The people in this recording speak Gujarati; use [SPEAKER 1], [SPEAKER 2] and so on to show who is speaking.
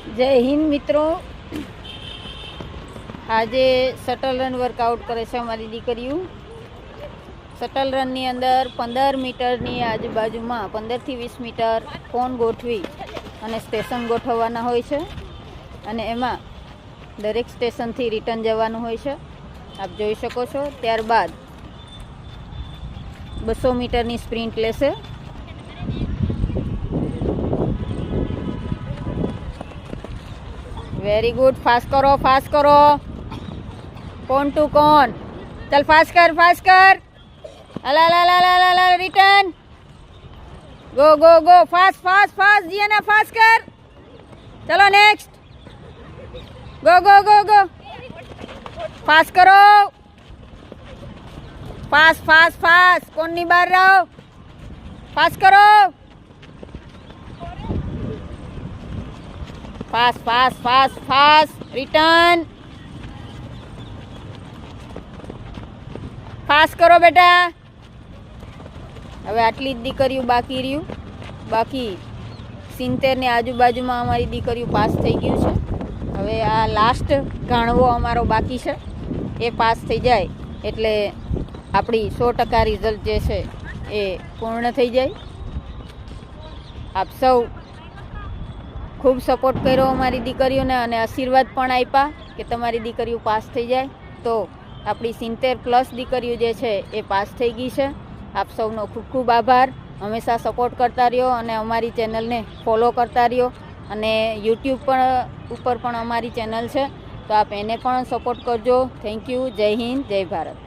[SPEAKER 1] જય હિન્દ મિત્રો, આજે શટલ રન વર્કઆઉટ કરે છે અમારી દીકરીઓ. શટલ રનની અંદર 15 મીટરની આજુબાજુમાં 15 થી 20 મીટર કોણ ગોઠવી અને સ્ટેશન ગોઠવવાના હોય છે અને એમાં દરેક સ્ટેશનથી રિટર્ન જવાનું હોય છે. આપ જોઈ શકો છો. ત્યારબાદ 200 મીટરની સ્પ્રિન્ટ લેશે. Very good. फास्ट करो. कौन टू कौन. चल फास्ट कर. अला रिटर्न. गो फास्ट जिया ना फास्ट कर. चलो नेक्स्ट. गो फास्ट करो. फास्ट. कौन नहीं बाहर रहो. फास्ट करो. फास्ट. रिटर्न. फास्ट करो बेटा. હવે આટલી જ દીકરીઓ બાકી રહ્યું. બાકી 70 ની આજુબાજુમાં અમારી દીકરીઓ પાસ થઈ ગયું છે. હવે આ લાસ્ટ ગાણવો અમારો બાકી છે. એ પાસ થઈ જાય એટલે આપણી 100% રિઝલ્ટ જે છે એ પૂર્ણ થઈ જાય. આપ સૌ ખૂબ સપોર્ટ કર્યો અમારી દીકરીઓને અને આશીર્વાદ પણ આપ્યા કે તમારી દીકરીઓ પાસ થઈ જાય. તો આપણી 70+ દીકરીઓ જે છે એ પાસ થઈ ગઈ છે. આપ સૌનો ખૂબ આભાર. હંમેશા સપોર્ટ કરતા રહ્યો અને અમારી ચેનલને ફોલો કરતા રહ્યો. અને યુટ્યુબ ઉપર પણ અમારી ચેનલ છે, તો આપ એને પણ સપોર્ટ કરજો. Thank you. જય હિન્દ, જય ભારત.